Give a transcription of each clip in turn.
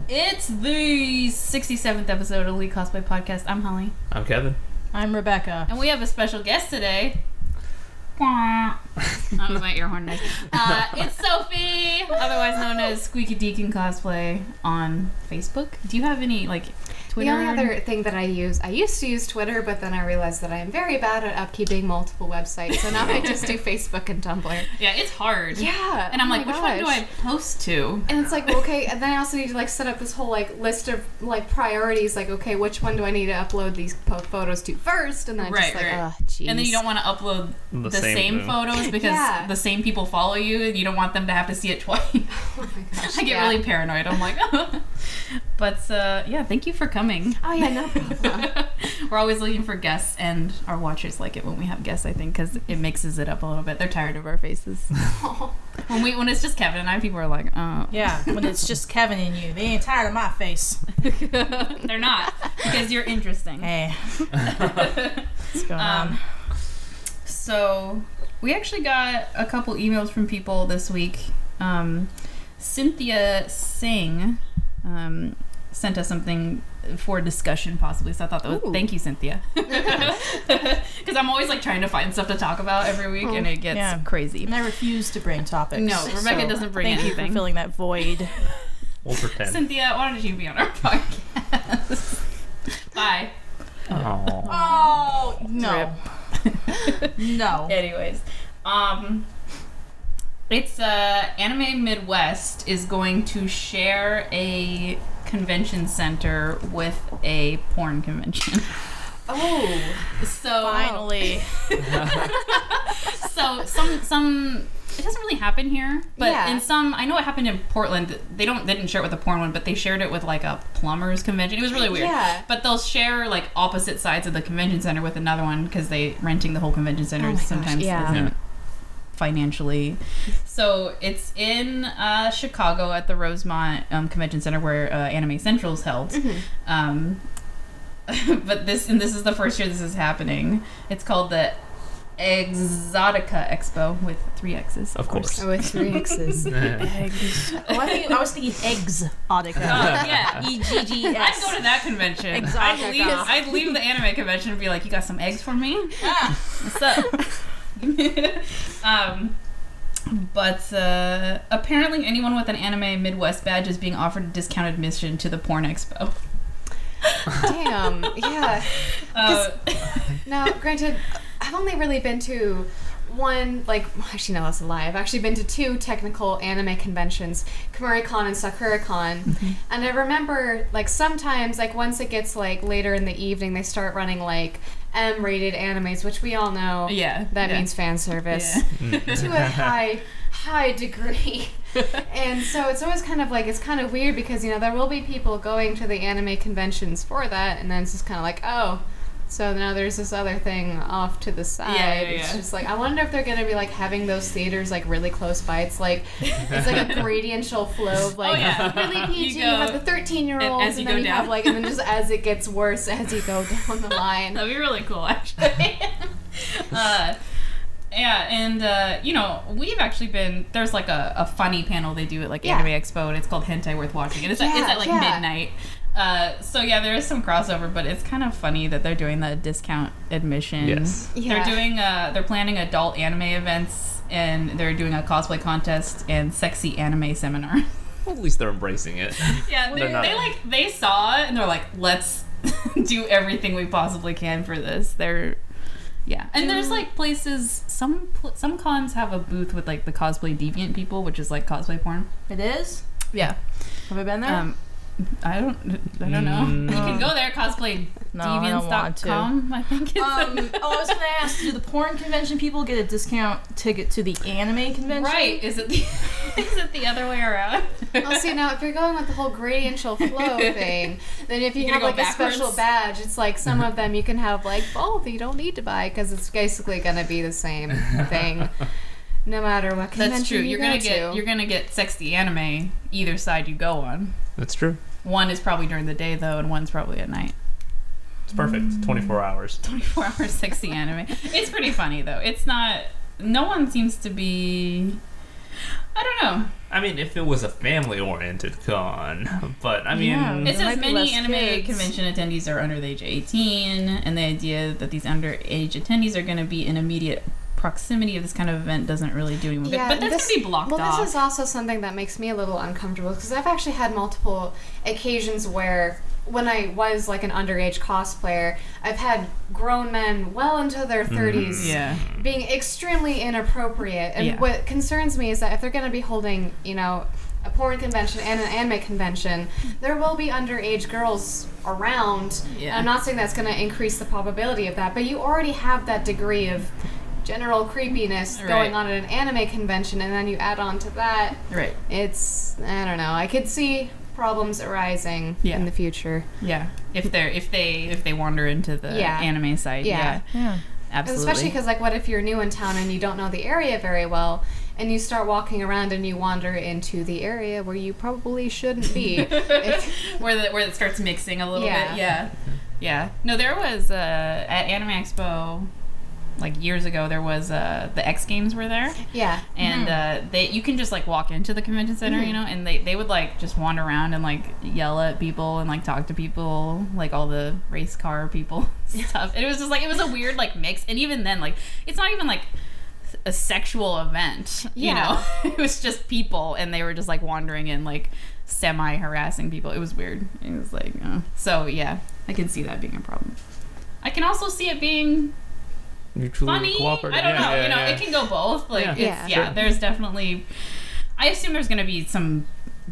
It's the 67th episode of Elite Cosplay Podcast. I'm Holly. I'm Kevin. I'm Rebecca. And we have a special guest today. That was my ear horn noise. It's Sophie, otherwise known as Squeakadeekn Cosplay on Facebook. Do you have any, like, Twitter? The only other thing that I used to use Twitter, but then I realized that I am very bad at upkeeping multiple websites, so now I just do Facebook and Tumblr. Yeah, it's hard. Yeah. And I'm like, which one do I post to? And it's like, well, okay, and then I also need to, like, set up this whole, like, list of, like, priorities, like, okay, which one do I need to upload these photos to first? And then Right, just like, right. oh, jeez. And then you don't want to upload the same photos because the same people follow you and you don't want them to have to see it twice. Oh my gosh, I get really paranoid. I'm like, oh. But yeah, thank you for coming. Oh yeah, no problem. We're always looking for guests, and our watchers like it when we have guests, I think, because it mixes it up a little bit. They're tired of our faces. When it's just Kevin and I, people are like, oh. Yeah, when it's just Kevin and you. They ain't tired of my face. They're not, because you're interesting. Hey. What's going on? So, we actually got a couple emails from people this week. Cynthia Singh sent us something for discussion, possibly. So I thought that was thank you, Cynthia, because I'm always like trying to find stuff to talk about every week, and it gets crazy. And I refuse to bring topics. No, Rebecca doesn't bring anything. Thank you for filling that void. We'll pretend. Cynthia, why don't you be on our podcast? Bye. Oh no. No. Anyways, it's Anime Midwest is going to share a convention center with a porn convention. Oh, So Finally. so some it doesn't really happen here, but in some, I know it happened in Portland. They didn't share it with a porn one, but they shared it with like a plumbers convention. It was really weird. Yeah. But they'll share like opposite sides of the convention center with another one because renting the whole convention center sometimes isn't financially. So it's in Chicago at the Rosemont Convention Center where Anime Central is held. But this is the first year this is happening. It's called the Exotica Expo with 3 X's. Of course. with 3 X's. Eggs. Oh, I was thinking Exotica. Yeah. EGGS. I'd go to that convention. Exotica. I'd leave the anime convention and be like, you got some eggs for me? What's up? But apparently anyone with an Anime Midwest badge is being offered a discounted admission to the Porn Expo. Damn, yeah. Now, granted, I've only really been to one, like, actually no, that's a lie. I've actually been to 2 technical anime conventions, KamuriCon and SakuraCon. And I remember, like, sometimes, like, once it gets, like, later in the evening, they start running, like, M-rated animes, which we all know that means fan service to a high degree. And so it's always kind of like, it's kind of weird because, you know, there will be people going to the anime conventions for that, and then it's just kind of like, oh, so now there's this other thing off to the side. It's just like, I wonder if they're going to be like having those theaters like really close by. It's like a gradiential flow of like really PG. You have the 13-year-olds, and then you have like, and then just as it gets worse as you go down the line. That'd be really cool, actually. Yeah, and you know, we've actually been, there's like a funny panel they do at like Anime Expo, and it's called Hentai Worth Watching, and it's at like midnight. So yeah, there is some crossover, but it's kind of funny that they're doing the discount admission. Yes. They're doing they're planning adult anime events, and they're doing a cosplay contest and sexy anime seminar. Well, at least they're embracing it. Yeah, they saw it and they're like, let's do everything we possibly can for this. And there's like places, some cons have a booth with like the cosplay deviant people, which is like cosplay porn. It is? Yeah. Have I been there? I don't know. You can go there, cosplaydeviants.com, I think. I was going to ask, do the porn convention people get a discount ticket to the anime convention? Right. Is it the other way around? Well, see, now if you're going with the whole gradiential flow thing, then if you have like a special badge, it's like some of them you can have like both. You don't need to buy because it's basically going to be the same thing. No matter what convention. That's true. You're gonna get sexy anime either side you go on. That's true. One is probably during the day though, and one's probably at night. It's perfect. 24 hours. 24 hours sexy anime. It's pretty funny though. It's not. No one seems to be. I don't know. I mean, if it was a family-oriented con, but I mean... It says many anime kids. convention attendees are under the age of 18, and the idea that these underage attendees are going to be in immediate proximity of this kind of event doesn't really do anything. But that's going to be blocked off. Well, this is also something that makes me a little uncomfortable, because I've actually had multiple occasions where, when I was like an underage cosplayer, I've had grown men well into their 30s being extremely inappropriate. And what concerns me is that if they're going to be holding, you know, a porn convention and an anime convention, there will be underage girls around. And I'm not saying that's going to increase the probability of that, but you already have that degree of general creepiness going on at an anime convention, and then you add on to that. Right. It's, I don't know. I could see problems arising in the future. Yeah. If they wander into the anime side. Yeah. Absolutely. Especially because, like, what if you're new in town and you don't know the area very well, and you start walking around and you wander into the area where you probably shouldn't be. where it starts mixing a little bit. Yeah. No, there was at Anime Expo, like years ago, there was the X Games were there. Yeah. And you can just like walk into the convention center, you know, and they would like just wander around and like yell at people and like talk to people, like all the race car people stuff. And it was just like, it was a weird like mix. And even then, like, it's not even like a sexual event, you know. It was just people, and they were just like wandering in, like semi-harassing people. It was weird. It was like, so yeah, I can see that being a problem. I can also see it being funny. I don't know. You know, it can go both. Like, there's definitely. I assume there's going to be some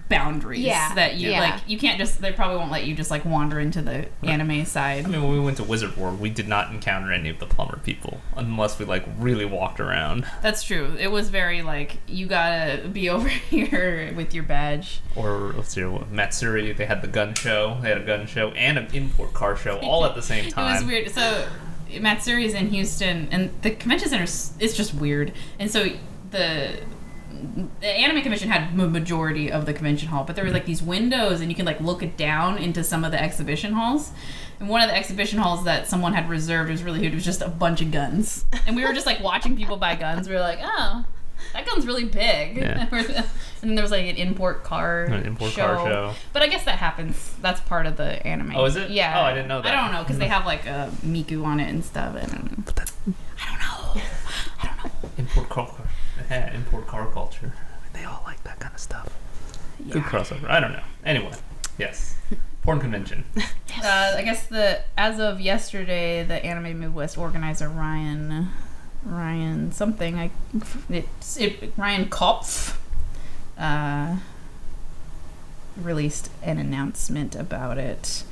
boundaries that you like. You can't just. They probably won't let you just like wander into the anime side. I mean, when we went to Wizard World, we did not encounter any of the plumber people unless we like really walked around. That's true. It was very like, you gotta be over here with your badge. Or let's see, Matsuri. They had the gun show. They had a gun show and an import car show all at the same time. It was weird. So Matsuri's in Houston, and the convention center is just weird. And so the anime convention had a majority of the convention hall, but there was like these windows, and you can like look down into some of the exhibition halls. And one of the exhibition halls that someone had reserved was really huge. It was just a bunch of guns, and we were just like watching people buy guns. We were like, oh, that gun's really big. Yeah. And then there was like an import car show. But I guess that happens. That's part of the anime. Oh, is it? Yeah. Oh, I didn't know that. I don't know, because they have like a Miku on it and stuff. I don't know. Import car culture. They all like that kind of stuff. Yeah. Good crossover. I don't know. Anyway, yes. Porn convention. I guess as of yesterday, the Anime Midwest organizer Ryan something, Ryan Kopf released an announcement about it.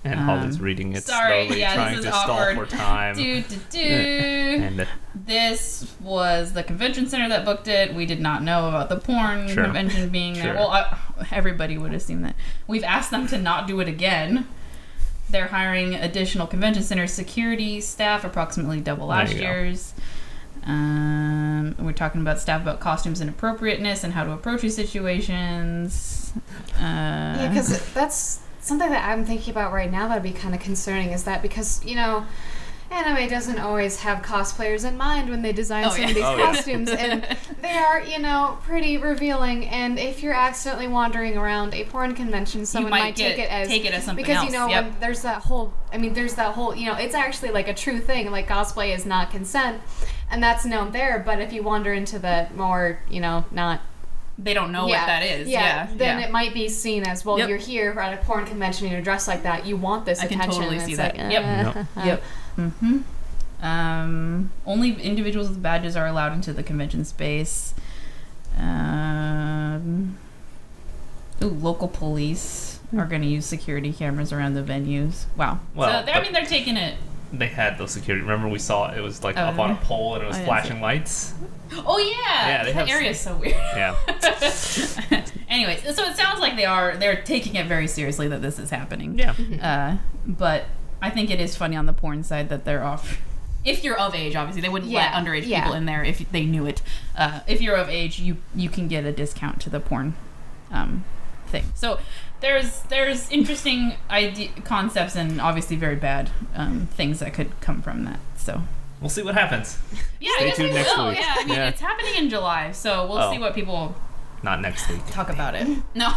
And Holly's reading it slowly, trying to stall for time. And this was the convention center that booked it. We did not know about the porn convention being there. Well, everybody would assume that. We've asked them to not do it again. They're hiring additional convention center security staff, approximately double last year's. We're talking about staff about costumes and appropriateness and how to approach these situations. Because that's something that I'm thinking about right now that would be kind of concerning, is that because, you know, anime doesn't always have cosplayers in mind when they design some of these costumes, and they are, you know, pretty revealing, and if you're accidentally wandering around a porn convention, someone might take it as something because, you know, when there's that whole, you know, it's actually like a true thing, like cosplay is not consent, and that's known there, but if you wander into the more, you know, not... They don't know what that is. Then it might be seen as, well, you're here at a porn convention and you're dressed like that. You want this attention. I can totally see that. Like, Yep. Mm-hmm. Only individuals with badges are allowed into the convention space. Local police are going to use security cameras around the venues. Wow. Well, so they're taking it. They had those security. Remember, we saw it was like up on a pole and it was flashing lights. Oh yeah, that area is so weird. Yeah. Anyways, so it sounds like they're taking it very seriously that this is happening. Yeah. But I think it is funny on the porn side that they're off. If you're of age, obviously they wouldn't let underage people in there if they knew it. If you're of age, you can get a discount to the porn thing. So there's interesting concepts and obviously very bad things that could come from that. So we'll see what happens. Yeah, Stay I guess we tuned next will. week. Yeah, I mean, it's happening in July, so we'll see what people Not next week. talk about it. No,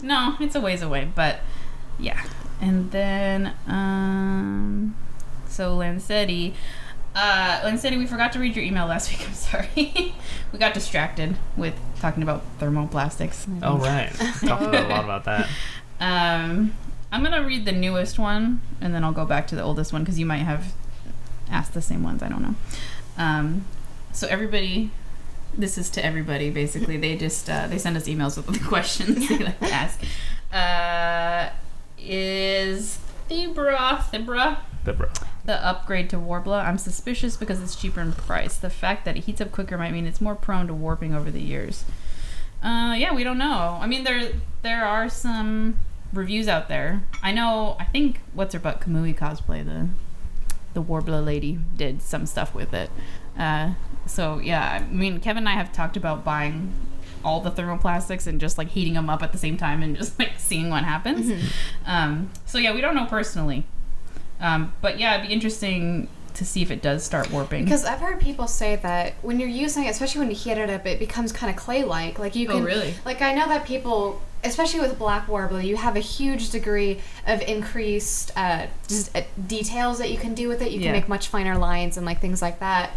no, it's a ways away, but yeah. And then, so Lancetti, we forgot to read your email last week. I'm sorry. We got distracted with talking about thermoplastics. Oh, right. Talked a lot about that. I'm gonna read the newest one, and then I'll go back to the oldest one because you might have asked the same ones. I don't know. So everybody, this is to everybody. Basically, they just they send us emails with the questions they like to ask. Is Thibra the upgrade to Warbler? I'm suspicious because it's cheaper in price. The fact that it heats up quicker might mean it's more prone to warping over the years. Yeah, we don't know. I mean, there are some reviews out there. I think what's her butt Kamui Cosplay, the Warbler lady, did some stuff with it. So yeah, I mean, Kevin and I have talked about buying all the thermoplastics and just like heating them up at the same time and just like seeing what happens. So yeah, we don't know personally. But yeah, it'd be interesting to see if it does start warping. Because I've heard people say that when you're using it, especially when you heat it up, it becomes kind of clay-like. Like you can, really? Like I know that people, especially with Black Warbler, you have a huge degree of increased details that you can do with it. You can make much finer lines and like things like that.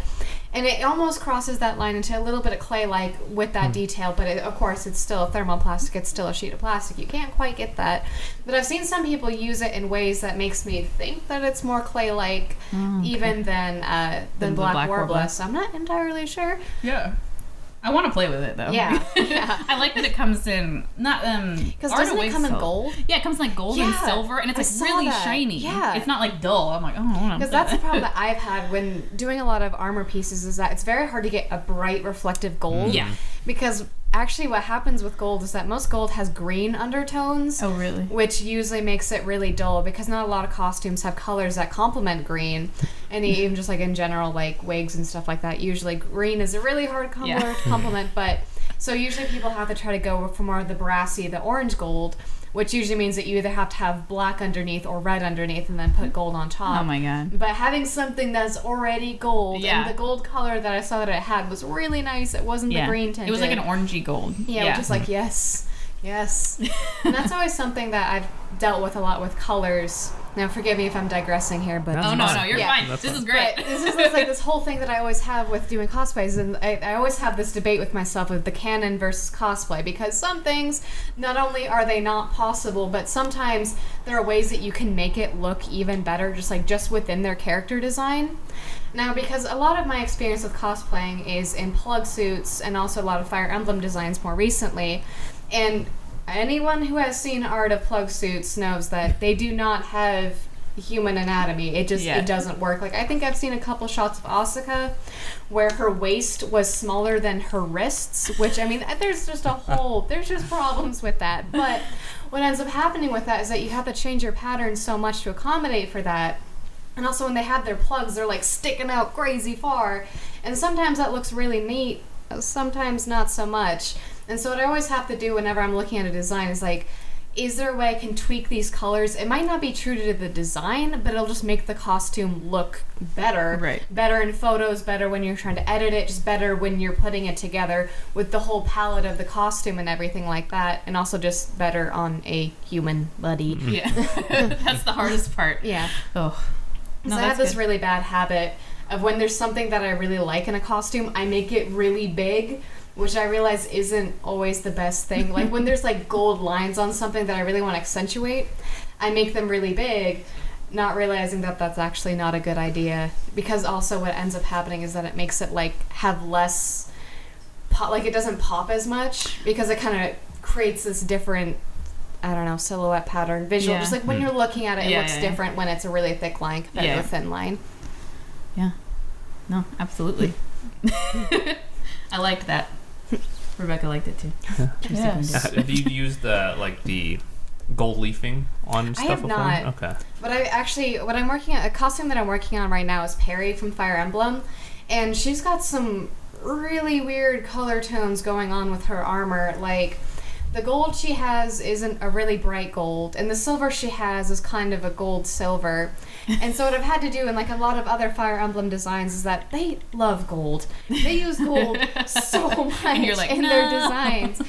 And it almost crosses that line into a little bit of clay-like with that detail, but of course it's still a thermoplastic, it's still a sheet of plastic. You can't quite get that. But I've seen some people use it in ways that makes me think that it's more clay-like even than Black Warbler, so I'm not entirely sure. Yeah. I want to play with it though. Yeah. I like that it comes in because doesn't it come in gold? Yeah, it comes in like gold and silver, and it's like really shiny. Yeah, it's not like dull. I'm like, oh, because that's the problem that I've had when doing a lot of armor pieces is that it's very hard to get a bright reflective gold. Yeah, because actually what happens with gold is that most gold has green undertones. Oh, really? Which usually makes it really dull because not a lot of costumes have colors that complement green. And even just like in general, like wigs and stuff like that, usually green is a really hard color to complement. But so usually people have to try to go for more of the brassy, the orange gold, which usually means that you either have to have black underneath or red underneath and then put gold on top. Oh my god. But having something that's already gold, and the gold color that I saw that it had was really nice. It wasn't the green tinted. It was like an orangey gold. Yeah, which is like, yes. And that's always something that I've dealt with a lot with colors. Now, forgive me if I'm digressing here, but... No, you're fine. This is great. But this is like this whole thing that I always have with doing cosplays, and I always have this debate with myself of the canon versus cosplay, because some things, not only are they not possible, but sometimes there are ways that you can make it look even better, just within their character design. Now, because a lot of my experience with cosplaying is in plug suits, and also a lot of Fire Emblem designs more recently, and anyone who has seen art of plug suits knows that they do not have human anatomy. It doesn't work. Like, I think I've seen a couple shots of Asuka where her waist was smaller than her wrists, which, I mean, there's just problems with that. But what ends up happening with that is that you have to change your pattern so much to accommodate for that. And also when they have their plugs, they're like sticking out crazy far. And sometimes that looks really neat, sometimes not so much. And so what I always have to do whenever I'm looking at a design is like, is there a way I can tweak these colors? It might not be true to the design, but it'll just make the costume look better. Right. Better in photos, better when you're trying to edit it, just better when you're putting it together with the whole palette of the costume and everything like that. And also just better on a human body. Yeah. That's the hardest part. Yeah. Oh. Because I have this really bad habit of when there's something that I really like in a costume, I make it really big, which I realize isn't always the best thing. Like when there's like gold lines on something that I really want to accentuate, I make them really big, not realizing that that's actually not a good idea. Because also what ends up happening is that it makes it like have less pop, like it doesn't pop as much because it kind of creates this different, I don't know, silhouette pattern visual. Just like when you're looking at it, it looks different when it's a really thick line compared to a thin line. Yeah. No, absolutely. I liked that. Rebecca liked it too. Have you used the gold leafing on stuff before? I have not. Okay. But I actually, what I'm working on, a costume that I'm working on right now is Perry from Fire Emblem, and she's got some really weird color tones going on with her armor. Like, the gold she has isn't a really bright gold, and the silver she has is kind of a gold silver. And so what I've had to do in like a lot of other Fire Emblem designs is that they love gold. They use gold so much in their designs.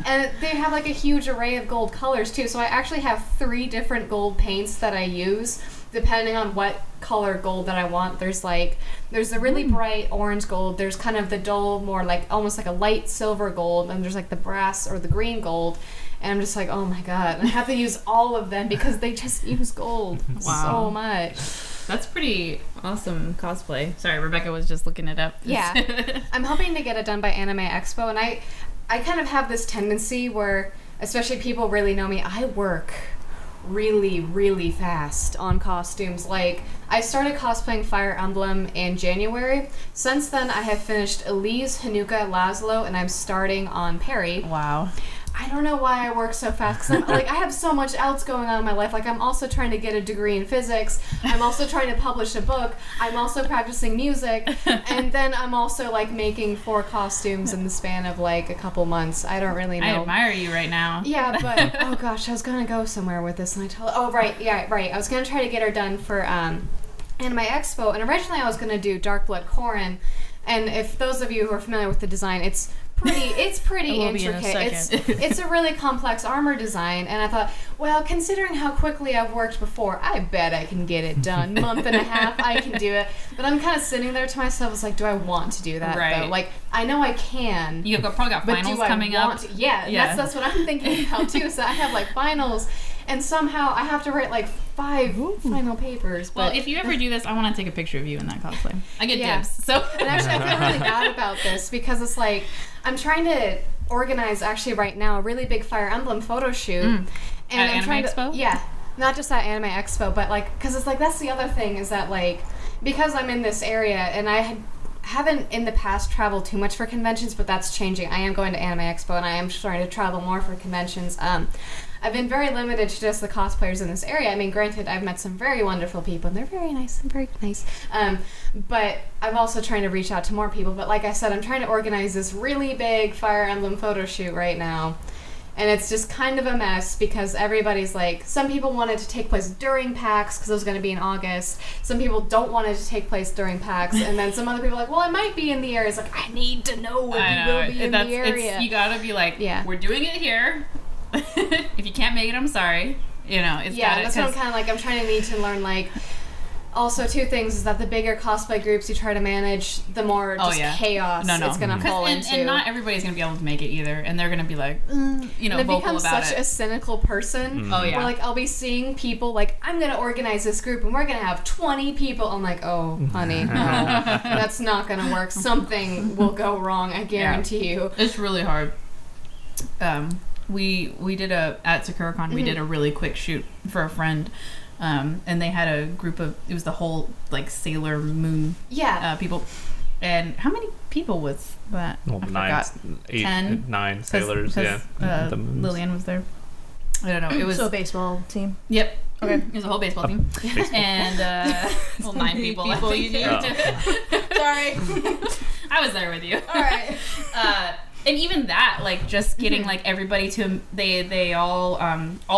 And they have like a huge array of gold colors too. So I actually have 3 different gold paints that I use depending on what color gold that I want. There's the really bright orange gold, there's kind of the dull, more like almost like a light silver gold, and there's like the brass or the green gold. And I'm just like, oh my god, I have to use all of them because they just use gold so much. That's pretty awesome cosplay. Sorry, Rebecca was just looking it up. Yeah. I'm hoping to get it done by Anime Expo, and I kind of have this tendency where, especially people really know me, I work really, really fast on costumes. Like, I started cosplaying Fire Emblem in January. Since then, I have finished Elise, Hanukkah, Laszlo, and I'm starting on Perry. Wow. I don't know why I work so fast, because I have so much else going on in my life. Like, I'm also trying to get a degree in physics. I'm also trying to publish a book. I'm also practicing music. And then I'm also, like, making 4 costumes in the span of, like, a couple months. I don't really know. I admire you right now. Yeah, but, oh gosh, I was going to go somewhere with this, and I told her, I was going to try to get her done for Anime Expo, and originally I was going to do Dark Blood Corrin, and if those of you who are familiar with the design, it's pretty intricate. It's a really complex armor design, and I thought, well, considering how quickly I've worked before, I bet I can get it done. Month and a half, I can do it. But I'm kind of sitting there to myself, it's like, do I want to do that? Right. Though? Like, I know I can. You've probably got finals coming up. Yeah, that's what I'm thinking about too. So I have like finals, and somehow I have to write like 5 final papers. But well, if you ever do this, I want to take a picture of you in that cosplay. I get dibs. So and actually, I feel really bad about this because it's like I'm trying to organize actually right now a really big Fire Emblem photo shoot, and at I'm trying Anime Expo? Yeah, not just at Anime Expo, but like because it's like that's the other thing is that like because I'm in this area and I haven't in the past traveled too much for conventions, but that's changing. I am going to Anime Expo and I am starting to travel more for conventions. I've been very limited to just the cosplayers in this area. I mean, granted, I've met some very wonderful people, and they're very nice. But I'm also trying to reach out to more people. But like I said, I'm trying to organize this really big Fire Emblem photo shoot right now. And it's just kind of a mess because everybody's like, some people want it to take place during PAX because it was going to be in August. Some people don't want it to take place during PAX. And then some other people are like, well, it might be in the area. It's like, I need to know if you will be in the area. You got to be like, we're doing it here. If you can't make it, I'm sorry. You know, it's that's what I'm kind of like. I'm trying to need to learn, like, also 2 things is that the bigger cosplay groups you try to manage, the more chaos it's going to fall into. And not everybody's going to be able to make it either. And they're going to be like, vocal about it. I've become such a cynical person. Oh, yeah. Where, like, I'll be seeing people, like, I'm going to organize this group and we're going to have 20 people. I'm like, oh, honey, no. That's not going to work. Something will go wrong, I guarantee you. It's really hard. We did at SakuraCon, we did a really quick shoot for a friend, and they had a group of, it was the whole like Sailor Moon people. And how many people was that? Well, I 9 sailors, Lillian was there. I don't know. It was a baseball team. Yep. Okay. It was a whole baseball team. And 9 people. You need Sorry. I was there with you. All right. And even that, like, just getting like everybody to they all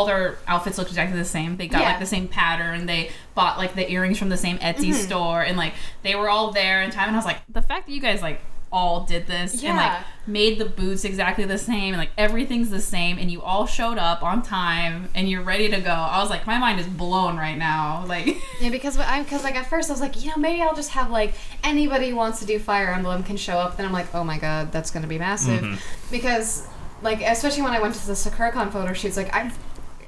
their outfits looked exactly the same. They got like the same pattern. They bought like the earrings from the same Etsy store, and like they were all there in time. And I was like, the fact that you guys like all did this and like made the boots exactly the same and like everything's the same, and you all showed up on time and you're ready to go. I was like, my mind is blown right now. Like because like at first I was like, maybe I'll just have like anybody who wants to do Fire Emblem can show up. Then I'm like, oh my god, that's gonna be massive. Because like especially when I went to the SakuraCon photo shoots, like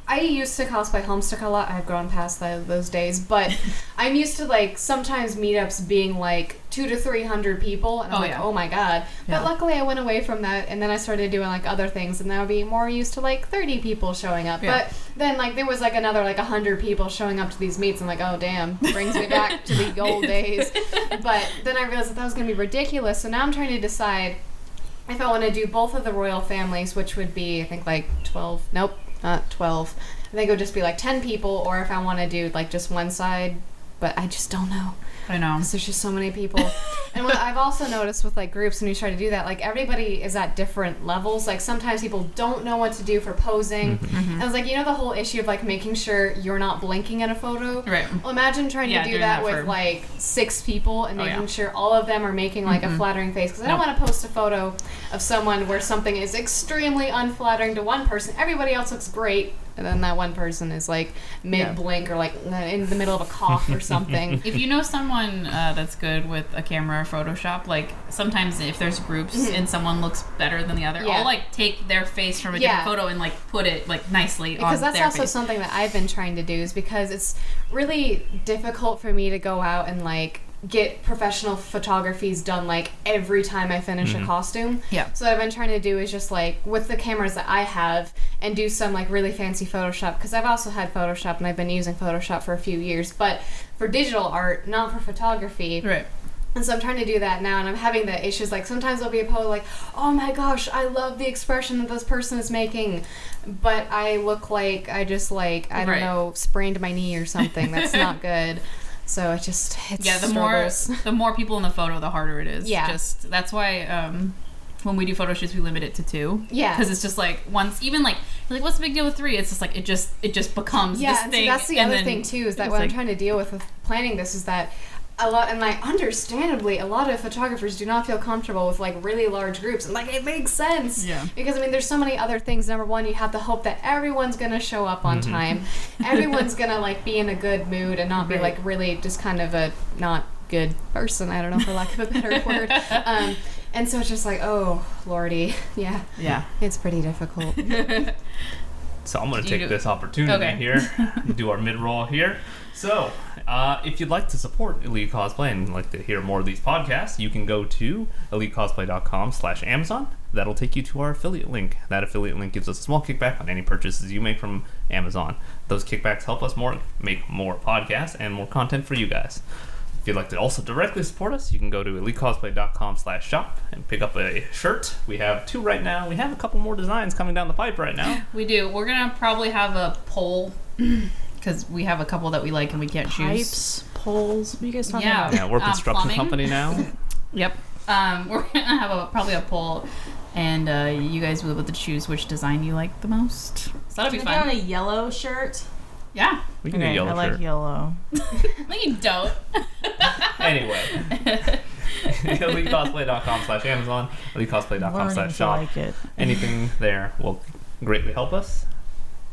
I used to cosplay Homestuck a lot. I've grown past those days, but I'm used to like sometimes meetups being like 200 to 300 people, and I'm like, oh my god. But luckily I went away from that, and then I started doing like other things, and then I'll be more used to like 30 people showing up. But then like there was like another like 100 people showing up to these meets. I'm like, oh damn, brings me back to the old days. But then I realized that was gonna be ridiculous. So now I'm trying to decide if I want to do both of the royal families, which would be I think like 12. Nope. Not 12. I think it would just be like 10 people, or if I want to do like just one side but I just don't know. I know. Because there's just so many people. And what I've also noticed with, like, groups, when you try to do that, like, everybody is at different levels. Like, sometimes people don't know what to do for posing. And I was like, you know the whole issue of, like, making sure you're not blinking in a photo? Right. Well, imagine trying to do that with, like, 6 people and making sure all of them are making, like, a flattering face. Because I don't want to post a photo of someone where something is extremely unflattering to one person. Everybody else looks great. And then that one person is, like, mid-blink or, like, in the middle of a cough or something. If you know someone that's good with a camera or Photoshop, like, sometimes if there's groups and someone looks better than the other, I'll, like, take their face from a different photo and, like, put it, like, nicely on their face. Because that's also something that I've been trying to do, is because it's really difficult for me to go out and, like, get professional photographies done, like, every time I finish a costume. Yeah. So what I've been trying to do is just, like, with the cameras that I have, and do some, like, really fancy Photoshop, because I've also had Photoshop, and I've been using Photoshop for a few years, but for digital art, not for photography. Right. And so I'm trying to do that now, and I'm having the issues, like, sometimes there'll be a post like, oh my gosh, I love the expression that this person is making, but I look like I just, like, I don't know, sprained my knee or something. That's not good. So it's the more people in the photo, the harder it is. Yeah. Just that's why when we do photo shoots, we limit it to 2. Yeah. Because it's just like once, even like you're like, what's the big deal with 3? It's just like it just becomes this thing. Yeah, so that's the other thing too, is that what I'm trying to deal with planning this is that understandably, a lot of photographers do not feel comfortable with, like, really large groups. And, like, it makes sense. Yeah. Because, I mean, there's so many other things. Number one, you have to hope that everyone's going to show up on time. Everyone's going to, like, be in a good mood and not be, like, really just kind of a not good person. I don't know, for lack of a better word. And so it's just like, oh, lordy. Yeah. Yeah. It's pretty difficult. So I'm going to take this opportunity here to do our mid-roll here. So, if you'd like to support Elite Cosplay and like to hear more of these podcasts, you can go to elitecosplay.com/Amazon. That'll take you to our affiliate link. That affiliate link gives us a small kickback on any purchases you make from Amazon. Those kickbacks help us make more podcasts and more content for you guys. If you'd like to also directly support us, you can go to elitecosplay.com/shop and pick up a shirt. We have 2 right now. We have a couple more designs coming down the pipe right now. We do. We're going to probably have a poll because we have a couple that we like and we can't choose. Pipes, poles. What are you guys talking about? Yeah, we're a construction company now. Yep. We're going to have probably a poll, and you guys will be able to choose which design you like the most. So that'll be fun. Can we get on a yellow shirt? Yeah. We can do yellow shirt. I like yellow. No, you don't. Anyway. elitecosplay.com/Amazon, elitecosplay.com/shop. Like it. Anything there will greatly help us.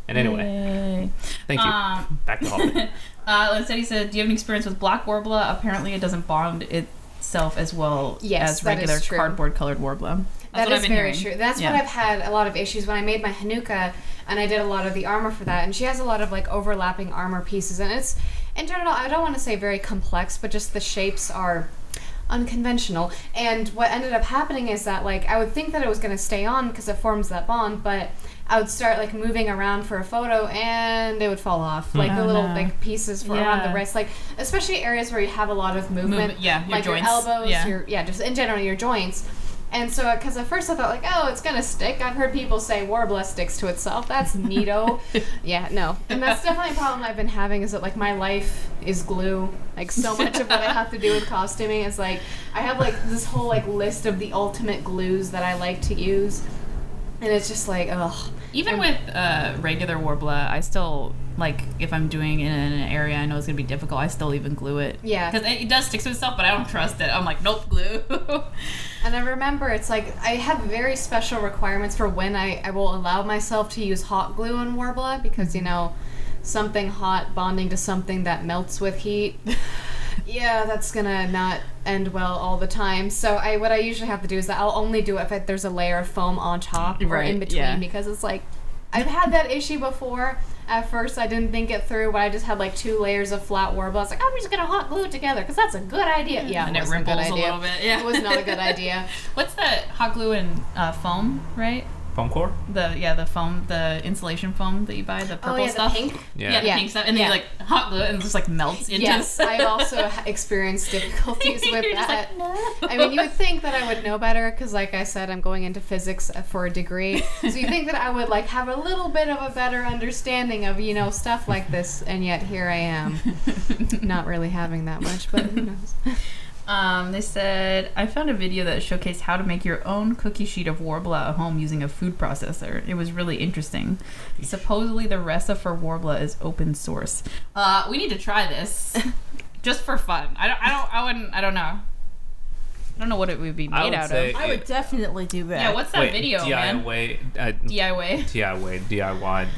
And anyway, thank you. Back to Holly. He said, do you have any experience with black Warbler? Apparently it doesn't bond itself as well as regular cardboard colored Warbler. That is very true. That's what I've had a lot of issues when I made my Hanukkah, and I did a lot of the armor for that, and she has a lot of, like, overlapping armor pieces, and it's, in general, I don't want to say very complex, but just the shapes are unconventional. And what ended up happening is that, like, I would think that it was going to stay on because it forms that bond, but I would start, like, moving around for a photo and it would fall off. Like, the little like pieces for around the wrist, like, especially areas where you have a lot of movement. Your like joints. Your elbows, just in general your joints. And so, because at first I thought, like, oh, it's going to stick. I've heard people say Warbler sticks to itself. That's neato. No. And that's definitely a problem I've been having, is that, like, my life is glue. Like, so much of what I have to do with costuming is, like, I have, like, this whole, like, list of the ultimate glues that I like to use. And it's just like, ugh. Even with regular Warbler, I still, like, if I'm doing it in an area I know it's going to be difficult, I still even glue it. Yeah. Because it does stick to itself, but I don't trust it. I'm like, nope, glue. And I remember it's like, I have very special requirements for when I will allow myself to use hot glue on Warbler, because, you know, something hot bonding to something that melts with heat. Yeah, that's gonna not end well all the time. So what I usually have to do is that I'll only do it if there's a layer of foam on top or in between, because it's like, I've had that issue before. At first, I didn't think it through, but I just had like 2 layers of flat Warbler. I was like, I'm just gonna hot glue it together because that's a good idea. Yeah, and it ripples a little bit. Yeah, it was not a good idea. What's that hot glue and foam, right? Foam core? The foam, the insulation foam that you buy, the purple stuff. The pink? Yeah, the pink stuff. And then you like hot glue it and it just like melts into Yes, I've also experienced difficulties with that. Like, no. I mean, you would think that I would know better because, like I said, I'm going into physics for a degree. So you think that I would like have a little bit of a better understanding of, stuff like this, and yet here I am, not really having that much, but who knows. They said, I found a video that showcased how to make your own cookie sheet of Worbla at home using a food processor. It was really interesting. Supposedly the recipe for Worbla is open source. We need to try this. Just for fun. I don't know. I don't know what it would be made out of. I would definitely do that. Yeah, what's that video, man? DIY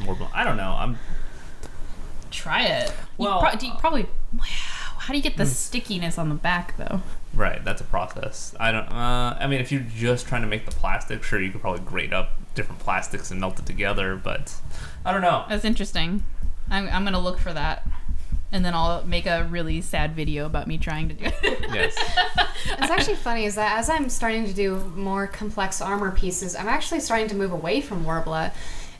Worbla. I don't know. Try it. Well, probably... How do you get the stickiness on the back, though? Right, that's a process. I don't. I mean, if you're just trying to make the plastic, sure, you could probably grate up different plastics and melt it together. But I don't know. That's interesting. I'm gonna look for that, and then I'll make a really sad video about me trying to do it. Yes. It's actually funny is that as I'm starting to do more complex armor pieces, I'm actually starting to move away from Worbla.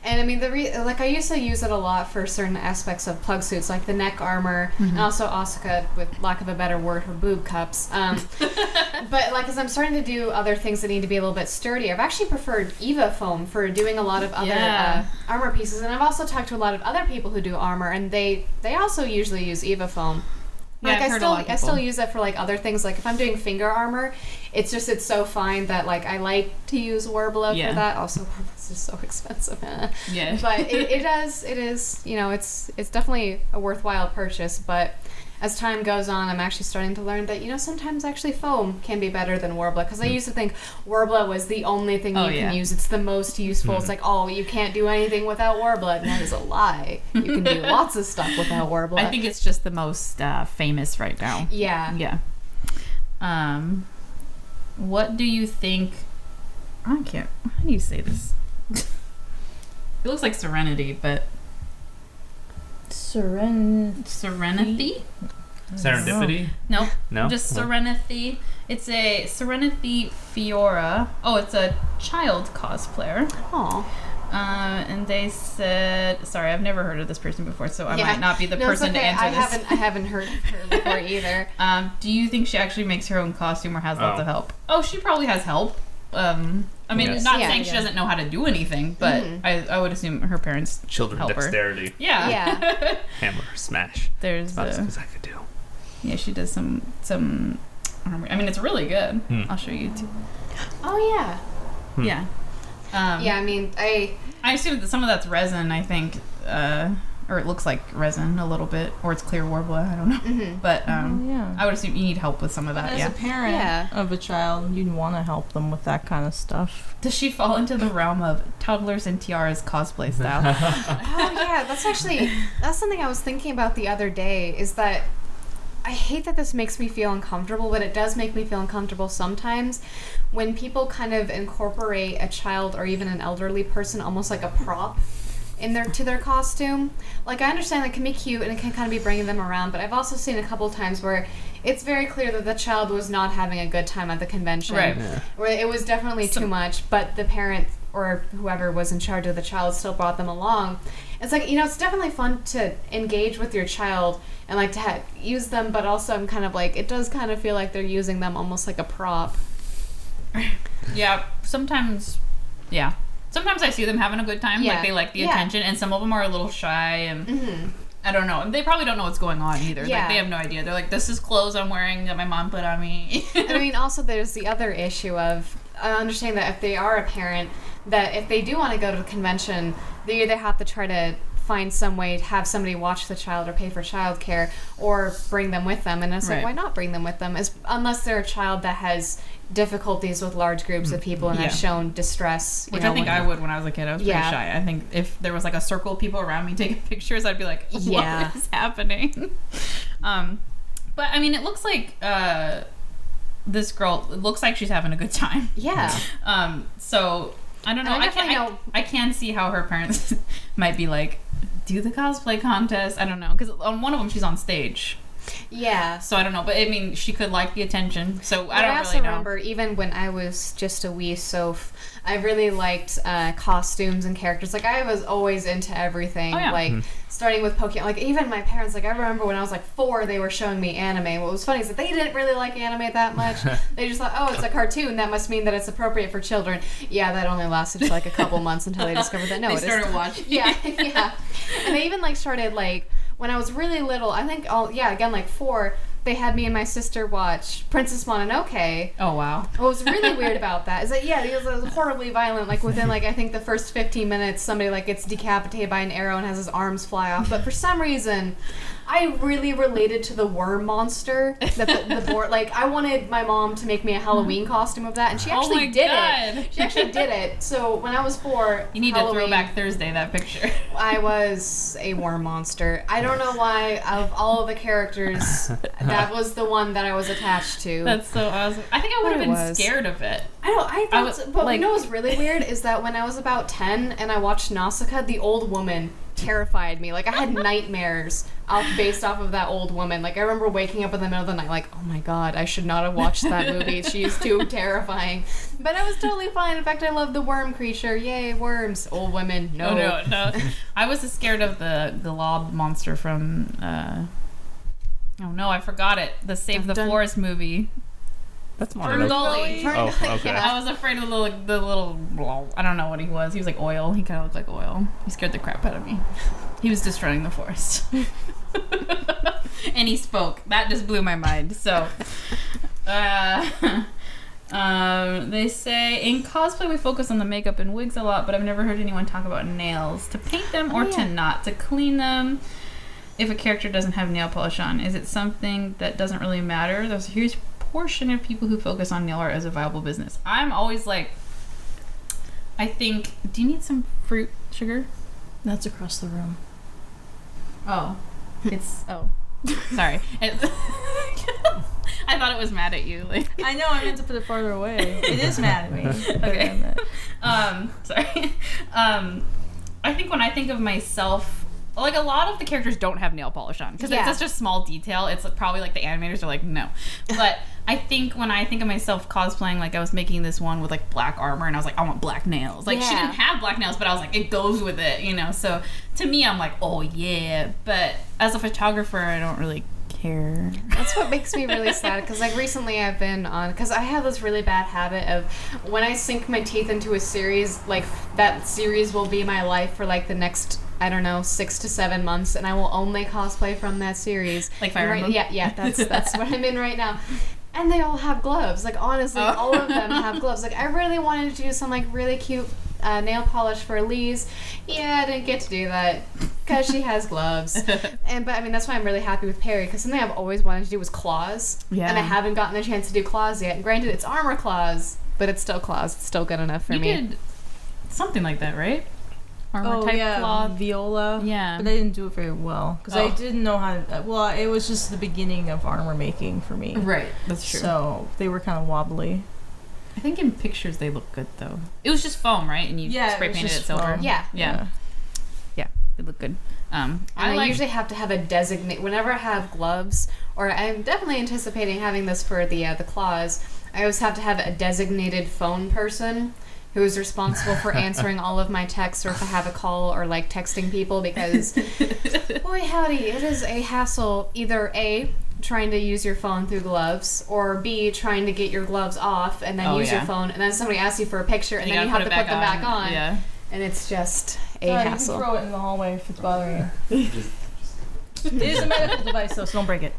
And I mean, I used to use it a lot for certain aspects of plug suits, like the neck armor, and also Asuka, with lack of a better word, her boob cups. But like as I'm starting to do other things that need to be a little bit sturdier, I've actually preferred Eva foam for doing a lot of other armor pieces. And I've also talked to a lot of other people who do armor, and they also usually use Eva foam. Yeah, like I still use it for like other things. Like if I'm doing finger armor, it's so fine that like I like to use Worbla for that. Also, Worbla's just so expensive. Yeah. But it is it's definitely a worthwhile purchase. But as time goes on, I'm actually starting to learn that sometimes actually foam can be better than Worbla, because I used to think Worbla was the only thing you can use. It's the most useful. It's like, you can't do anything without Worbla, and that is a lie. You can do lots of stuff without Worbla. I think it's just the most famous right now. Yeah. What do you think? I can't. How do you say this? It looks like Serenity, but Serenity? Serendipity? No. No? Just Serenity. It's a Serenity Fiora. Oh, it's a child cosplayer. Aw. And they said, sorry, I've never heard of this person before, so I might not be the person to answer this. I haven't heard of her before either. Do you think she actually makes her own costume or has lots of help? Oh, she probably has help. I mean, not saying she doesn't know how to do anything, but I would assume her parents Children help dexterity. Her. Yeah. Hammer, smash. There's about as good as I could do. Yeah, she does some armor. I mean, it's really good. I'll show you too. Oh yeah. Yeah. I mean, I assume that some of that's resin. I think, or it looks like resin a little bit, or it's clear Worbla. I don't know. But I would assume you need help with some of that. As a parent of a child, you'd want to help them with that kind of stuff. Does she fall into the realm of toddlers and tiaras cosplay style? Oh yeah, that's something I was thinking about the other day. Is that I hate that this makes me feel uncomfortable, but it does make me feel uncomfortable sometimes when people kind of incorporate a child or even an elderly person almost like a prop to their costume. Like, I understand it can be cute and it can kind of be bringing them around, but I've also seen a couple times where it's very clear that the child was not having a good time at the convention. Right. Yeah. Where it was definitely too much, but the parent or whoever was in charge of the child still brought them along. It's like, it's definitely fun to engage with your child and like to use them, but also I'm kind of like, it does kind of feel like they're using them almost like a prop. Yeah, sometimes I see them having a good time, like they like the attention, and some of them are a little shy, and I don't know, and they probably don't know what's going on either. Like, they have no idea. They're like, this is clothes I'm wearing that my mom put on me. I mean, also there's the other issue of understanding that if they are a parent, that if they do want to go to the convention, they either have to try to find some way to have somebody watch the child or pay for childcare or bring them with them. And it's like, why not bring them with them? Unless they're a child that has difficulties with large groups of people and has shown distress. Which I think I would when I was a kid. I was pretty shy. I think if there was like a circle of people around me taking pictures, I'd be like, what is happening? But I mean, it looks like this girl, it looks like she's having a good time. Yeah. So I don't know. I can see how her parents might be like, do the cosplay contest. I don't know, because on one of them she's on stage. Yeah. So I don't know, but I mean, she could like the attention. So I don't also really know. remember, even when I was just a wee Soph, I really liked costumes and characters. Like, I was always into everything. Oh, yeah. Like, starting with Pokemon. Like, even my parents, like, I remember when I was, like, 4, they were showing me anime. What was funny is that they didn't really like anime that much. They just thought, oh, it's a cartoon. That must mean that it's appropriate for children. Yeah, that only lasted for, like, a couple months until they discovered that, no, they started watching. Yeah, yeah. And they even, like, started, like, when I was really little, I think, again, like, 4... they had me and my sister watch Princess Mononoke. Oh, wow. What was really weird about that is that, it was horribly violent. Like, within, like, I think the first 15 minutes, somebody, like, gets decapitated by an arrow and has his arms fly off. But for some reason, I really related to the worm monster. The board. Like, I wanted my mom to make me a Halloween costume of that, and she actually did it. She actually did it. So, when I was 4, you need Halloween, to throw back Thursday that picture. I was a worm monster. I don't know why, of all of the characters, that was the one that I was attached to. That's so awesome. I think I would have been scared of it. I thought, but like, you know what's really weird is that when I was about 10 and I watched Nausicaa, the old woman terrified me. Like, I had nightmares based off of that old woman. Like, I remember waking up in the middle of the night like, oh my god, I should not have watched that movie. She is too terrifying. But I was totally fine. In fact, I love the worm creature. Yay, worms. Old women. No. Oh, no. I was scared of the glob monster from oh no, I forgot it. The Save the Forest movie. That's Ferngully. Oh, okay. Yeah. I was afraid of the little, I don't know what he was. He was like oil. He kind of looked like oil. He scared the crap out of me. He was destroying the forest. And he spoke. That just blew my mind. So, they say, in cosplay we focus on the makeup and wigs a lot, but I've never heard anyone talk about nails. To paint them or to not. To clean them. If a character doesn't have nail polish on, is it something that doesn't really matter? There's a huge portion of people who focus on nail art as a viable business. I'm always like, I think, do you need some fruit sugar? That's across the room. Oh. Sorry. I thought it was mad at you. Like, I know, I meant to put it farther away. It is mad at me. Okay. Sorry. I think when I think of myself, like, a lot of the characters don't have nail polish on because it's such a small detail. It's probably like the animators are like, no. But I think when I think of myself cosplaying, like, I was making this one with like black armor and I was like, I want black nails. Like, she didn't have black nails, but I was like, it goes with it, you know? So to me, I'm like, oh yeah. But as a photographer, I don't really care. That's what makes me really sad, because like recently I've been on, because I have this really bad habit of when I sink my teeth into a series, like that series will be my life for like the next, I don't know, 6 to 7 months, and I will only cosplay from that series. Like Fire Emblem? Yeah, that's what I'm in right now. And they all have gloves. Like, honestly, all of them have gloves. Like, I really wanted to do some like really cute nail polish for Elise. Yeah, I didn't get to do that because she has gloves. But I mean, that's why I'm really happy with Perry, because something I've always wanted to do was claws. Yeah. And I haven't gotten the chance to do claws yet. And granted, it's armor claws, but it's still claws. It's still good enough for me. You did something like that, right? Armor type claw. Viola. Yeah. But I didn't do it very well because I didn't know how to. Well, it was just the beginning of armor making for me. Right. That's true. So they were kind of wobbly. I think in pictures they look good though. It was just foam, right? And you spray painted it silver. Foam. Yeah. It looked good. I usually have to have a designate whenever I have gloves, or I'm definitely anticipating having this for the claws. I always have to have a designated phone person who is responsible for answering all of my texts, or if I have a call or like texting people, because boy howdy, it is a hassle. Either A, trying to use your phone through gloves, or B, trying to get your gloves off and then use your phone, and then somebody asks you for a picture and then you have to put them back on. Yeah. And it's just a hassle. You can throw it in the hallway if it's bothering you. It is a medical device though, so don't break it.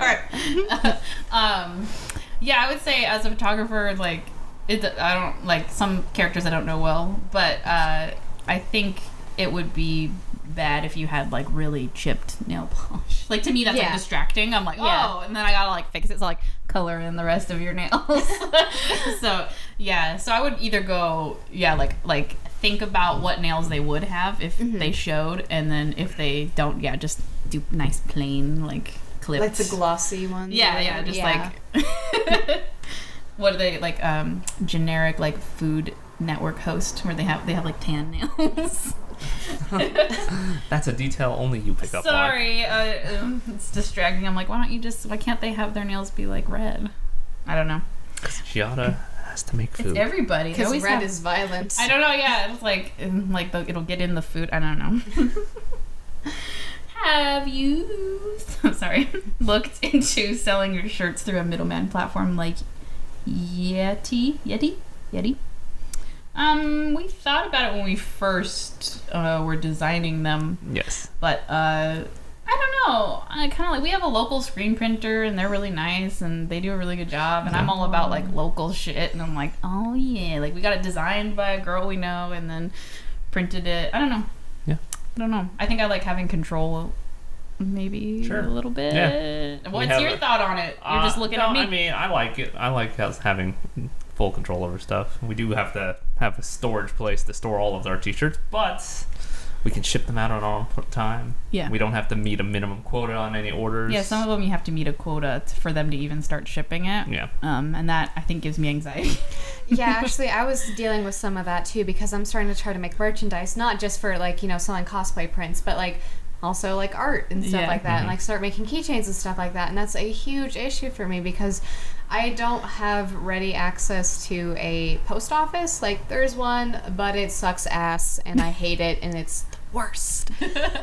Alright. Yeah, I would say as a photographer, like, I don't like some characters I don't know well, but I think it would be bad if you had like really chipped nail polish. Like, to me that's like distracting. I'm like, and then I gotta like fix it, so like color in the rest of your nails. So I would either go like think about what nails they would have if they showed, and then if they don't, just do nice plain like clips, like the glossy ones. Like what are they, like generic like Food Network host where they have like tan nails. That's a detail only you pick up on. Sorry, it's distracting. I'm like, why can't they have their nails be like red? I don't know. Giada has to make food. It's everybody. Because red is violence. I don't know. Yeah, it's like it'll get in the food. I don't know. Have you looked into selling your shirts through a middleman platform like Yeti? We thought about it when we first were designing them. Yes. But I don't know. I kind of like, we have a local screen printer and they're really nice and they do a really good job, and I'm all about like local shit, and I'm like, oh yeah, like we got it designed by a girl we know and then printed it. I don't know. Yeah. I don't know. I think I like having control maybe a little bit. Yeah. What's your thought on it? You're just looking at me. I mean, I like it. I like us having full control over stuff. We do have to have a storage place to store all of our t-shirts, but we can ship them out on our own time. Yeah. We don't have to meet a minimum quota on any orders. Yeah, some of them you have to meet a quota for them to even start shipping it. Yeah. And that, I think, gives me anxiety. Yeah, actually, I was dealing with some of that, too, because I'm starting to try to make merchandise, not just for, like, selling cosplay prints, but, like, also, like, art and stuff like that, and, like, start making keychains and stuff like that, and that's a huge issue for me, because I don't have ready access to a post office. Like, there's one, but it sucks ass, and I hate it, and it's the worst.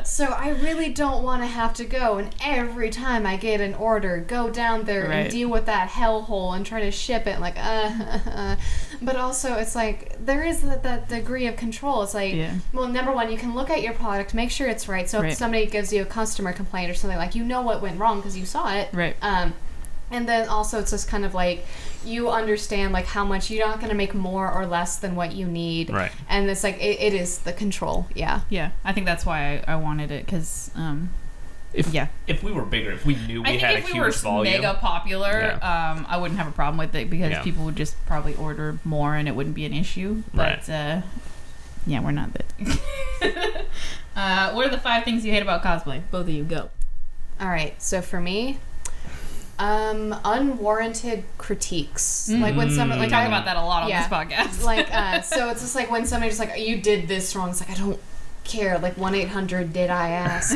So I really don't want to have to go, and every time I get an order, go down there and deal with that hellhole and try to ship it, like, But also, it's like, there is that degree of control. It's like, well, number one, you can look at your product, make sure it's right. So if somebody gives you a customer complaint or something, like, what went wrong because you saw it. Right. And then also it's just kind of like, you understand like how much you're not going to make more or less than what you need. Right. And it's like, it is the control. Yeah. Yeah. I think that's why I wanted it, because if we were bigger, if we knew we had a huge volume. I think if we were mega popular, I wouldn't have a problem with it, because people would just probably order more and it wouldn't be an issue. But yeah, we're not that. What are the 5 things you hate about cosplay? Both of you, go. All right. So for me, unwarranted critiques. Like when somebody, we talk about that a lot on this podcast. Like, so it's just like when somebody just like, you did this wrong. It's like, I don't care. Like 1-800 did I ask?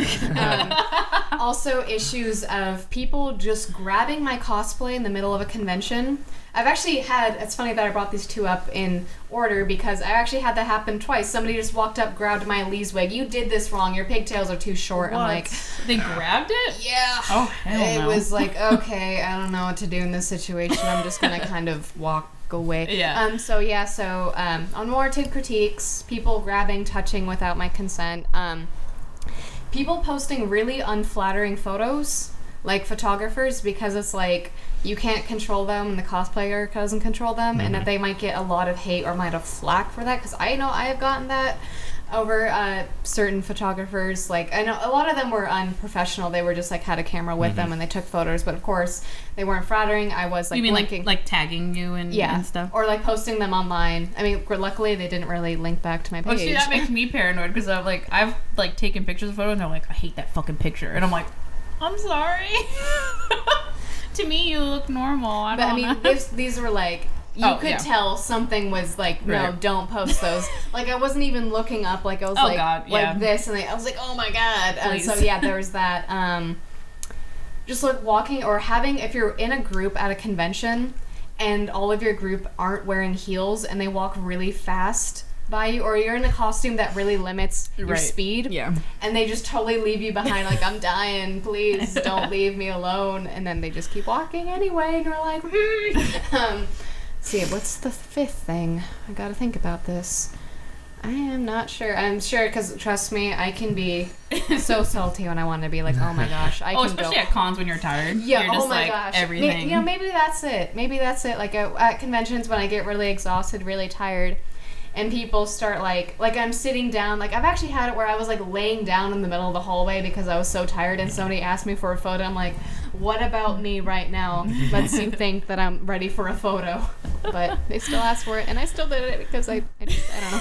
Also issues of people just grabbing my cosplay in the middle of a convention. I've actually had, it's funny that I brought these 2 up in order, because I actually had that happen twice. Somebody just walked up, grabbed my Lee's wig. You did this wrong. Your pigtails are too short. What? I'm like, they grabbed it? Yeah. Oh, hell no. It was like, okay, I don't know what to do in this situation. I'm just going to kind of walk away. Yeah. So unwarranted critiques, people grabbing, touching without my consent, people posting really unflattering photos, like photographers, because it's like, you can't control them and the cosplayer doesn't control them, and that they might get a lot of hate or might have flack for that, because I know I have gotten that over certain photographers. Like, I know a lot of them were unprofessional. They were just like had a camera with them and they took photos, but of course they weren't flattering. I was like, you mean linking, like tagging you and stuff, or like posting them online. I mean, luckily they didn't really link back to my page. Oh, see, that makes me paranoid, because I've taken pictures of photos and they're like, I hate that fucking picture, and I'm like, I'm sorry. To me, you look normal. I mean, these were like, you could tell something was like, no, don't post those. Like, I wasn't even looking up. Like, I was like this, and I was like, oh my god. And so there was that. Just like walking or having, if you're in a group at a convention, and all of your group aren't wearing heels, and they walk really fast by you, or you're in a costume that really limits your speed, and they just totally leave you behind, like, I'm dying, please don't leave me alone, and then they just keep walking anyway, and you're like, see, what's the 5th thing? I gotta think about this. I am not sure. I'm sure, because trust me, I can be so salty when I want to be like, oh my gosh, I can especially at cons when you're tired. Yeah, you're just my gosh. Everything. Maybe that's it. Like at conventions when I get really exhausted, really tired, and people start like I'm sitting down. Like, I've actually had it where I was like laying down in the middle of the hallway because I was so tired, and somebody asked me for a photo. I'm like, what about me right now lets you think that I'm ready for a photo? But they still asked for it, and I still did it because I don't know.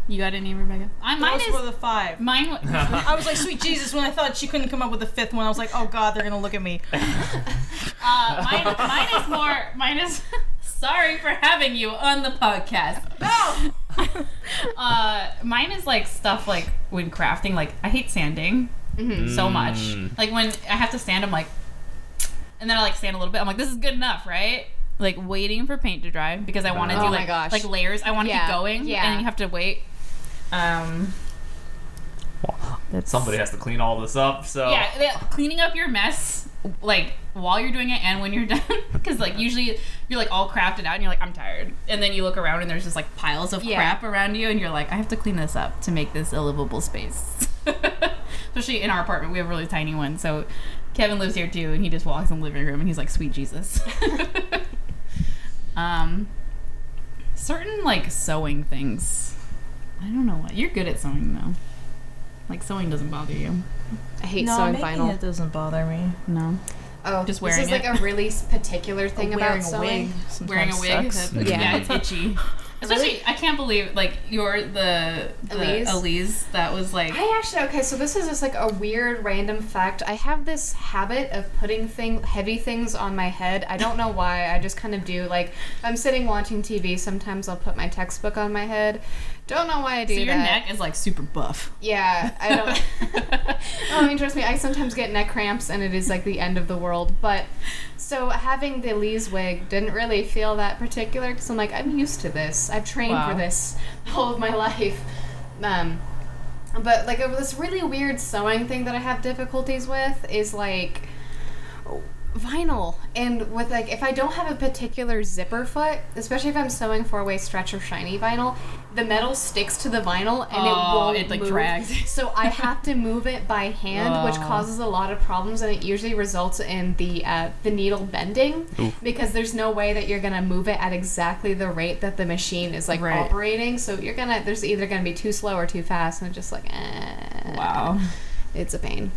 You got any, Rebecca? Those were the 5. Mine. I was like, sweet Jesus, when I thought she couldn't come up with the 5th one, I was like, oh god, they're gonna look at me. Mine is sorry for having you on the podcast. No! Mine is like stuff like when crafting. Like I hate sanding so much. Like when I have to sand, I'm like, and then I like sand a little bit. I'm like, this is good enough, right? Like waiting for paint to dry because I want to do like layers. I want to keep going, and you have to wait. Somebody has to clean all this up. So cleaning up your mess like while you're doing it and when you're done, because like usually you're like all crafted out and you're like, I'm tired, and then you look around and there's just like piles of crap around you and you're like, I have to clean this up to make this a livable space. Especially in our apartment, we have a really tiny one, so Kevin lives here too, and he just walks in the living room and he's like, sweet Jesus. Certain like sewing things, I don't know what. You're good at sewing though. Like sewing doesn't bother you. I hate sewing vinyl. It doesn't bother me. No. Oh, just wearing it. This is like a really particular thing about sewing. Wearing a wig. Yeah, it's itchy. Especially, I can't believe, like, you're the Elise that was like... so this is just like a weird random fact. I have this habit of putting heavy things on my head. I don't know why. I just kind of do. Like, if I'm sitting watching TV, sometimes I'll put my textbook on my head. Don't know why I do that. So your neck is like super buff. Yeah, I don't... I mean, trust me, I sometimes get neck cramps and it is like the end of the world. But, so having the Elise wig didn't really feel that particular because I'm like, I'm used to this. I've trained for this all of my life. But like this really weird sewing thing that I have difficulties with is like vinyl, and with like if I don't have a particular zipper foot, especially if I'm sewing 4-way stretch or shiny vinyl, the metal sticks to the vinyl and it won't like move. Drags. So I have to move it by hand, which causes a lot of problems, and it usually results in the needle bending. Oof. Because there's no way that you're gonna move it at exactly the rate that the machine is like operating. So there's either gonna be too slow or too fast, and it's just like it's a pain.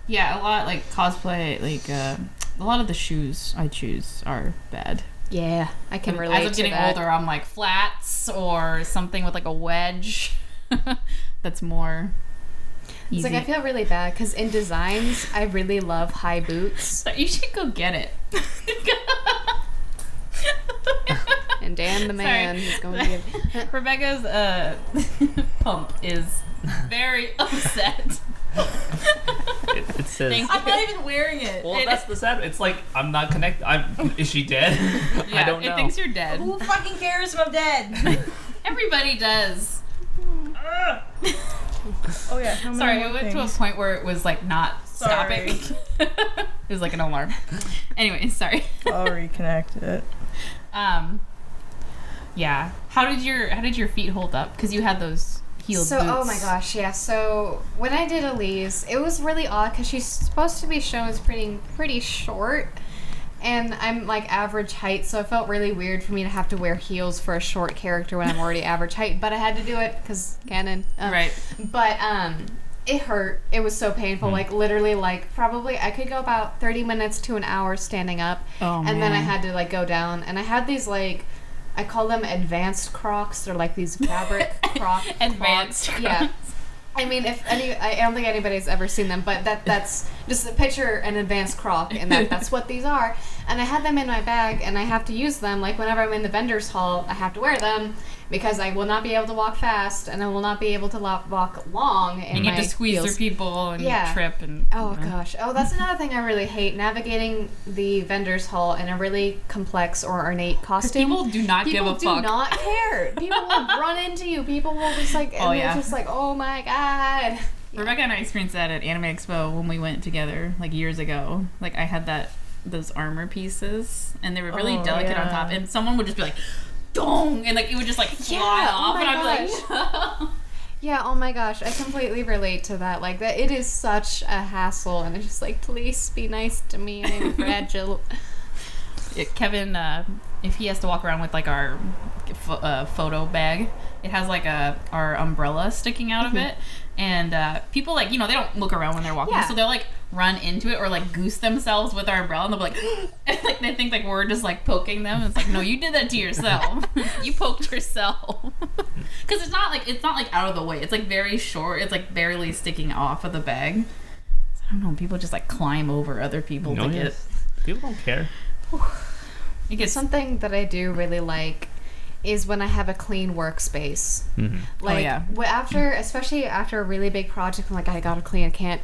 Yeah, a lot like cosplay, like a lot of the shoes I choose are bad. Yeah, I can relate to that. As I'm getting older, I'm like flats or something with like a wedge. That's more easy. It's like I feel really bad because in designs, I really love high boots. So you should go get it. And Dan the man is going to give... Rebecca's pump is very upset. It says... I'm not even wearing it. Well, that's the sad... It's like, I'm not connected. Is she dead? Yeah, I don't know. It thinks you're dead. Who fucking cares if I'm dead? Everybody does. Oh yeah. Sorry, it went to a point where it was like not stopping. It was like an alarm. Anyway, sorry. I'll reconnect it. Yeah. How did your feet hold up? Because you had those heeled boots. Oh my gosh, yeah. So when I did Elise, it was really odd because she's supposed to be shown as pretty short, and I'm like average height, so it felt really weird for me to have to wear heels for a short character when I'm already average height. But I had to do it because canon. Right. But it hurt. It was so painful. Like literally, like probably I could go about 30 minutes to an hour standing up, and then I had to like go down, and I had these like. I call them advanced Crocs. They're like these fabric Crocs. Advanced Crocs. Yeah. I mean, I don't think anybody's ever seen them, but that's just a picture an advanced Croc, and that's what these are. And I had them in my bag, and I have to use them. Like whenever I'm in the vendor's hall, I have to wear them because I will not be able to walk fast, and I will not be able to walk long. And you have to squeeze through people and trip and. Oh gosh! Oh, that's another thing I really hate: navigating the vendor's hall in a really complex or ornate costume. People do not give a fuck. People do not care. People will run into you. People will just like, and they're just like, oh my god. Yeah. Rebecca and I experienced that at Anime Expo when we went together like years ago. Like I had those armor pieces, and they were really delicate on top, and someone would just be like, "Dong!" and like it would just like fly off, and I'd be like, "Yeah, oh my gosh, I completely relate to that. Like that, it is such a hassle, and it's just like, please be nice to me. I'm fragile." Yeah, Kevin, if he has to walk around with like our photo bag, it has like our umbrella sticking out of it, and people like they don't look around when they're walking, so they'll like run into it or like goose themselves with our umbrella, and they'll be like, and like they think like we're just like poking them. And it's like, no, you did that to yourself. You poked yourself. Because it's not like out of the way. It's like very short. It's like barely sticking off of the bag. So I don't know. People just like climb over other people to get. People don't care. It's something that I do really like is when I have a clean workspace. Like, especially after a really big project, I'm like, I gotta clean. I can't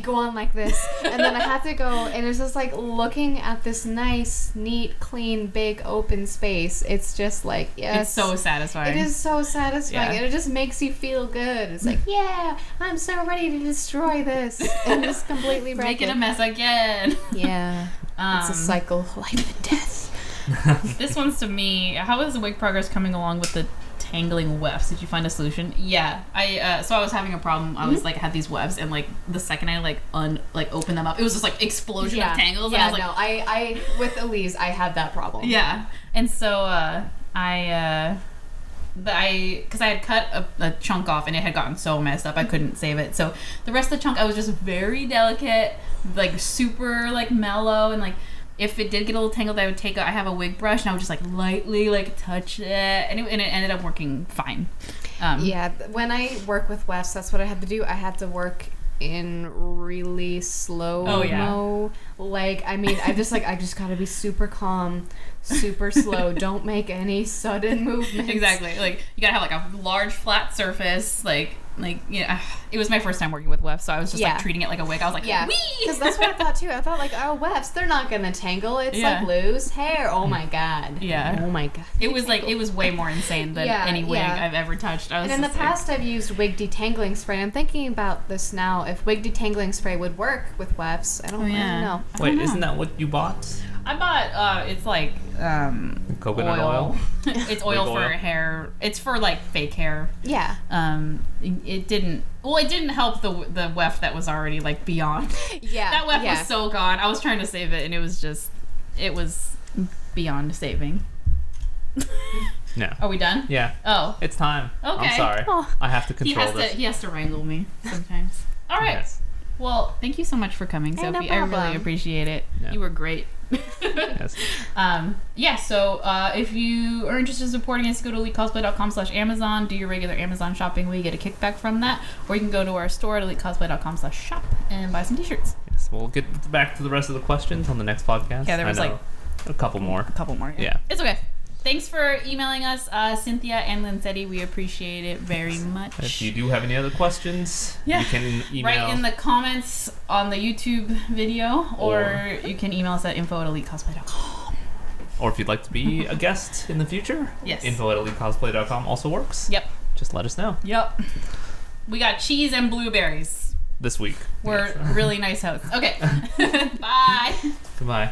go on like this. And then I have to go, and it's just like looking at this nice, neat, clean, big, open space. It's just like, yes. It's so satisfying. It is so satisfying, and it just makes you feel good. It's like, yeah, I'm so ready to destroy this and just completely break Make it a mess again. Yeah. It's a cycle, life and death. This one's to me. How is the wig progress coming along with the tangling wefts? Did you find a solution? Yeah, I was having a problem. I was like, had these wefts, and like the second I opened them up, it was just like explosion of tangles. Yeah, and I was like, I with Elise, I had that problem. Yeah, and so because I had cut a chunk off and it had gotten so messed up I couldn't save it. So the rest of the chunk I was just very delicate, like super like mellow, and like if it did get a little tangled, I would I have a wig brush and I would just like lightly like touch it, and it ended up working fine. Yeah, when I work with wefts, that's what I had to do. I had to work in really slow mo. Like, I mean, I just gotta be super calm, super slow. Don't make any sudden movements. Exactly. Like, you gotta have like a large flat surface. Like it was my first time working with wefts, so I was just like treating it like a wig. I was like, wee! Because that's what I thought too. I thought like, oh, wefts, they're not gonna tangle. It's like loose hair. Oh my god. Yeah. Oh my god. It was way more insane than any wig I've ever touched. And in the past, I've used wig detangling spray. And I'm thinking about this now. If wig detangling spray would work with wefts, I don't know. Wait, isn't that what you bought? I bought it's like coconut oil. It's oil for hair. It's for like fake hair. Yeah. It didn't help the weft that was already like beyond. Yeah. That weft was so gone. I was trying to save it and it was beyond saving. No. Are we done? Yeah. Oh. It's time. Okay. I'm sorry. Oh. I have to control this. He has to wrangle me sometimes. All right. Yes. Well, thank you so much for coming, Sophie. No I problem. really appreciate it. Yeah. You were great. Yes. So if you are interested in supporting us, go to elitecosplay.com/Amazon, do your regular Amazon shopping where you get a kickback from that, or you can go to our store at elitecosplay.com/shop and buy some t-shirts. Yes, we'll get back to the rest of the questions on the next podcast. Yeah, there was like a couple more. Yeah. It's okay. Thanks for emailing us, Cynthia and Linsetti. We appreciate it very much. If you do have any other questions, you can email. Write in the comments on the YouTube video, or you can email us at info@elitecosplay.com. Or if you'd like to be a guest in the future, yes, info@elitecosplay.com also works. Yep. Just let us know. Yep. We got cheese and blueberries this week. We're really nice hosts. Okay. Bye. Goodbye.